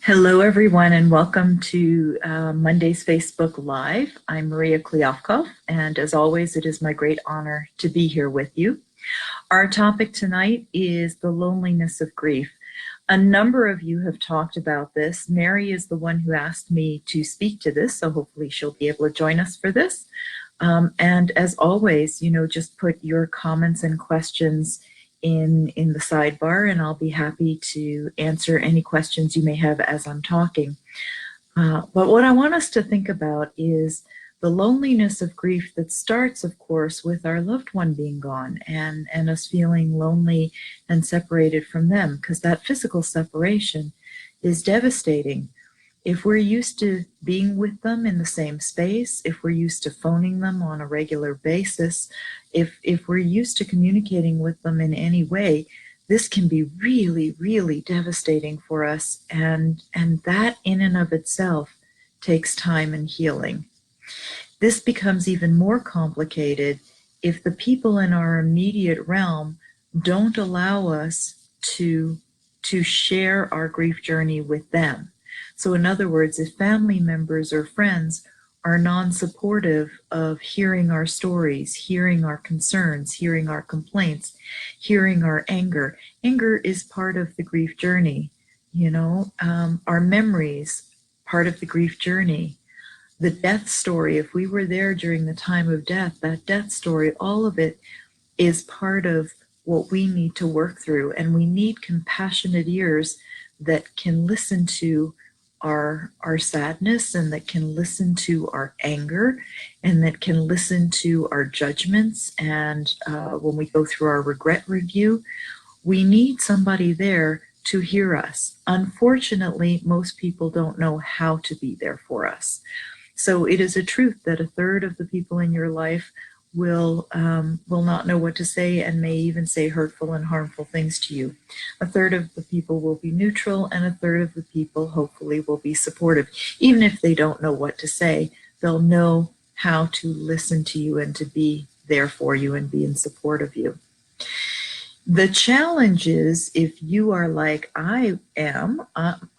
Hello, everyone, and welcome to Monday's Facebook Live. I'm Maria Kliavkov, and as always, it is my great honor to be here with you. Our topic tonight is the loneliness of grief. A number of you have talked about this. Mary is the one who asked me to speak to this, so hopefully she'll be able to join us for this. And as always, just put your comments and questions in the sidebar, and I'll be happy to answer any questions you may have as I'm talking. But what I want us to think about is the loneliness of grief that starts, of course, with our loved one being gone and us feeling lonely and separated from them, because that physical separation is devastating. If we're used to being with them in the same space, if we're used to phoning them on a regular basis, if we're used to communicating with them in any way, this can be really, really devastating for us. And that in and of itself takes time and healing. This becomes even more complicated if the people in our immediate realm don't allow us to share our grief journey with them. So in other words, if family members or friends are non-supportive of hearing our stories, hearing our concerns, hearing our complaints, hearing our anger. Anger is part of the grief journey, our memories, part of the grief journey. The death story, if we were there during the time of death, that death story, all of it is part of what we need to work through. And we need compassionate ears that can listen to our sadness, and that can listen to our anger, and that can listen to our judgments. And when we go through our regret review, we need somebody there to hear us. Unfortunately, most people don't know how to be there for us. So it is a truth that a third of the people in your life will not know what to say, and may even say hurtful and harmful things to you. A third of the people will be neutral, and a third of the people hopefully will be supportive. Even if they don't know what to say, they'll know how to listen to you and to be there for you and be in support of you. The challenge is, if you are like I am,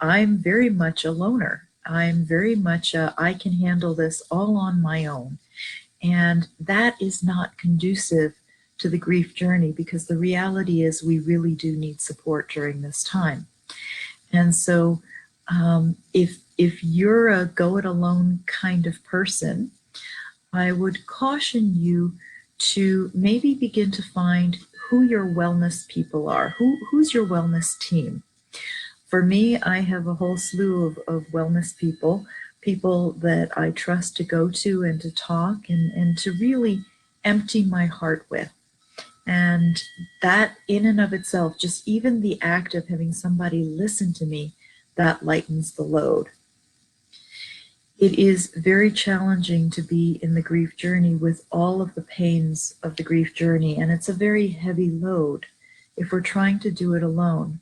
I'm very much a loner. I'm very much I can handle this all on my own. And that is not conducive to the grief journey, because the reality is we really do need support during this time. And so if you're a go it alone kind of person, I would caution you to maybe begin to find who your wellness people are. Who's your wellness team? For me, I have a whole slew of wellness people that I trust to go to and to talk and to really empty my heart with. And that in and of itself, just even the act of having somebody listen to me, that lightens the load. It is very challenging to be in the grief journey with all of the pains of the grief journey, and it's a very heavy load if we're trying to do it alone.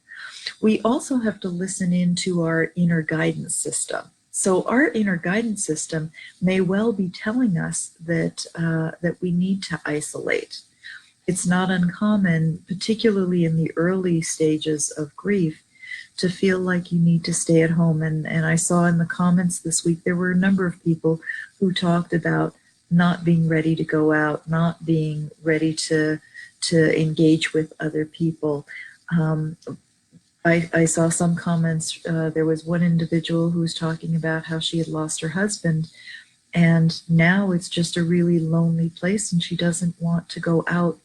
We also have to listen into our inner guidance system. So our inner guidance system may well be telling us that we need to isolate. It's not uncommon, particularly in the early stages of grief, to feel like you need to stay at home. And I saw in the comments this week, there were a number of people who talked about not being ready to go out, not being ready to engage with other people. I saw some comments. There was one individual who was talking about how she had lost her husband, and now it's just a really lonely place, and she doesn't want to go out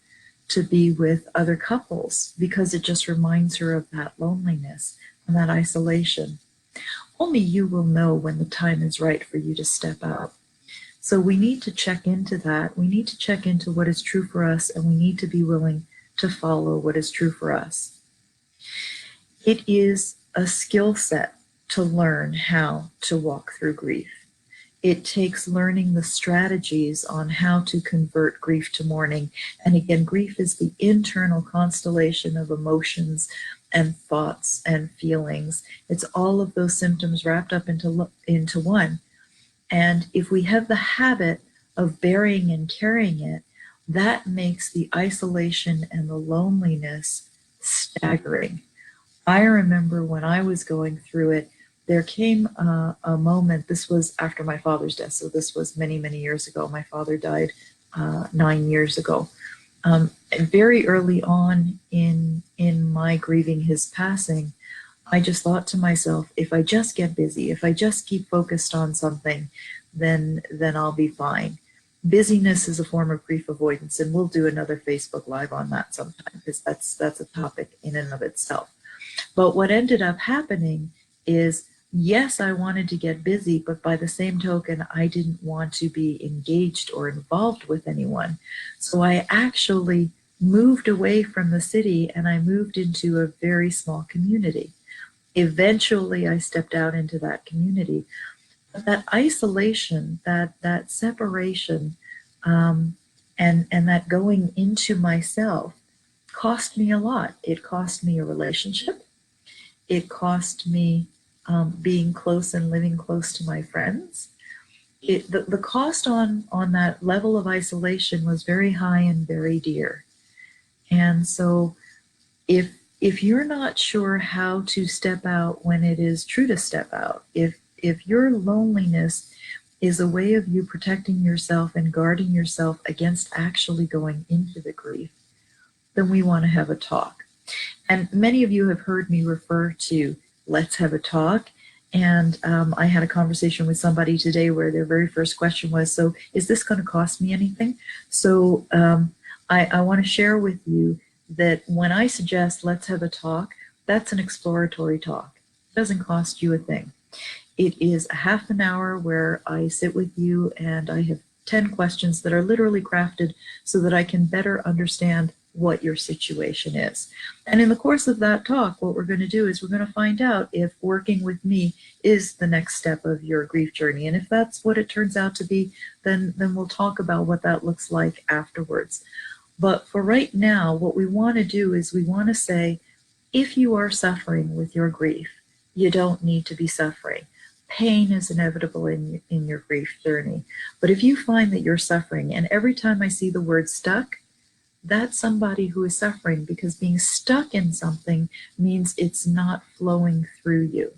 to be with other couples because it just reminds her of that loneliness and that isolation. Only you will know when the time is right for you to step out. So we need to check into that. We need to check into what is true for us, and we need to be willing to follow what is true for us. It is a skill set to learn how to walk through grief. It takes learning the strategies on how to convert grief to mourning. And again, grief is the internal constellation of emotions and thoughts and feelings. It's all of those symptoms wrapped up into one. And if we have the habit of burying and carrying it, that makes the isolation and the loneliness staggering. I remember when I was going through it, there came a moment. This was after my father's death, so this was many, many years ago. My father died 9 years ago. And very early on in my grieving his passing, I just thought to myself, if I just get busy, if I just keep focused on something, then I'll be fine. Busyness is a form of grief avoidance, and we'll do another Facebook Live on that sometime, because that's a topic in and of itself. But what ended up happening is, yes, I wanted to get busy, but by the same token, I didn't want to be engaged or involved with anyone. So I actually moved away from the city and I moved into a very small community. Eventually, I stepped out into that community. But that isolation, that separation, and that going into myself cost me a lot. It cost me a relationship. It cost me being close and living close to my friends. The cost on that level of isolation was very high and very dear. And so if you're not sure how to step out when it is true to step out, if your loneliness is a way of you protecting yourself and guarding yourself against actually going into the grief, then we want to have a talk. And many of you have heard me refer to let's have a talk. And I had a conversation with somebody today where their very first question was, so is this going to cost me anything? So I want to share with you that when I suggest let's have a talk, that's an exploratory talk. It doesn't cost you a thing. It is a half an hour where I sit with you and I have 10 questions that are literally crafted so that I can better understand what your situation is. And in the course of that talk, what we're going to do is we're going to find out if working with me is the next step of your grief journey. And if that's what it turns out to be, then we'll talk about what that looks like afterwards. But for right now, what we want to do is we want to say, if you are suffering with your grief, you don't need to be suffering. Pain is inevitable in your grief journey. But if you find that you're suffering, and every time I see the word stuck, that's somebody who is suffering, because being stuck in something means it's not flowing through you.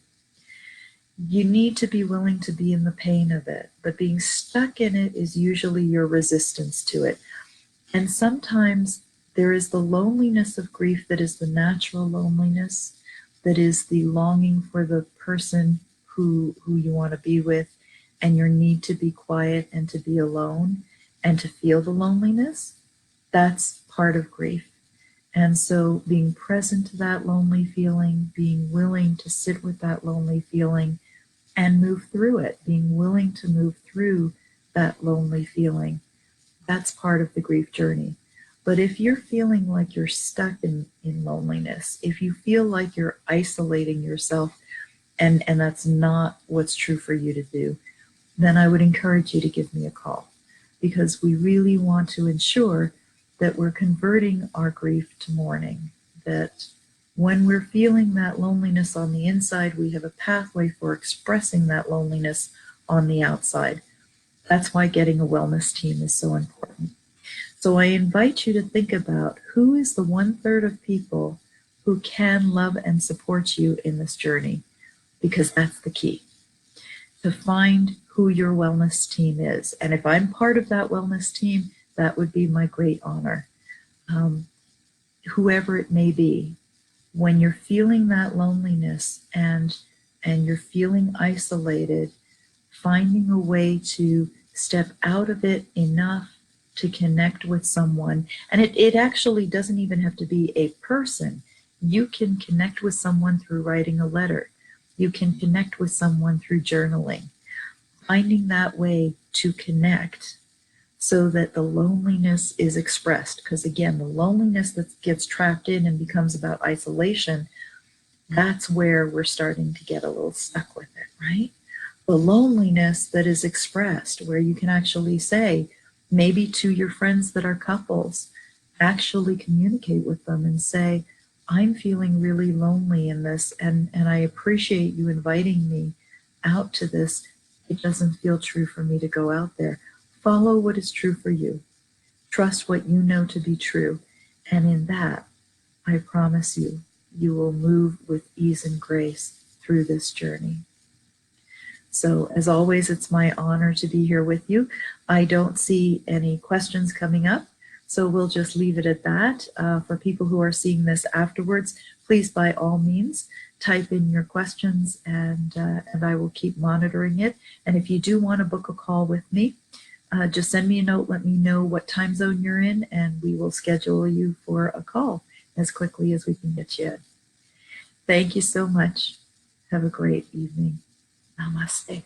You need to be willing to be in the pain of it, but being stuck in it is usually your resistance to it. And sometimes there is the loneliness of grief that is the natural loneliness, that is the longing for the person who you want to be with, and your need to be quiet and to be alone and to feel the loneliness. That's part of grief. And so being present to that lonely feeling, being willing to sit with that lonely feeling and move through it, being willing to move through that lonely feeling, that's part of the grief journey. But if you're feeling like you're stuck in loneliness, if you feel like you're isolating yourself, and that's not what's true for you to do, then I would encourage you to give me a call, because we really want to ensure that we're converting our grief to mourning, that when we're feeling that loneliness on the inside, we have a pathway for expressing that loneliness on the outside. That's why getting a wellness team is so important. So I invite you to think about who is the 1/3 of people who can love and support you in this journey, because that's the key. To find who your wellness team is. And if I'm part of that wellness team, that would be my great honor. Whoever it may be, when you're feeling that loneliness and you're feeling isolated, finding a way to step out of it enough to connect with someone. And it actually doesn't even have to be a person. You can connect with someone through writing a letter. You can connect with someone through journaling. Finding that way to connect so that the loneliness is expressed. Because again, the loneliness that gets trapped in and becomes about isolation, that's where we're starting to get a little stuck with it, right? The loneliness that is expressed, where you can actually say, maybe to your friends that are couples, actually communicate with them and say, I'm feeling really lonely in this, and I appreciate you inviting me out to this. It doesn't feel true for me to go out there. Follow what is true for you. Trust what you know to be true. And in that, I promise you, you will move with ease and grace through this journey. So as always, it's my honor to be here with you. I don't see any questions coming up, so we'll just leave it at that. For people who are seeing this afterwards, please by all means type in your questions, and I will keep monitoring it. And if you do want to book a call with me, just send me a note, let me know what time zone you're in, and we will schedule you for a call as quickly as we can get you in. Thank you so much. Have a great evening. Namaste.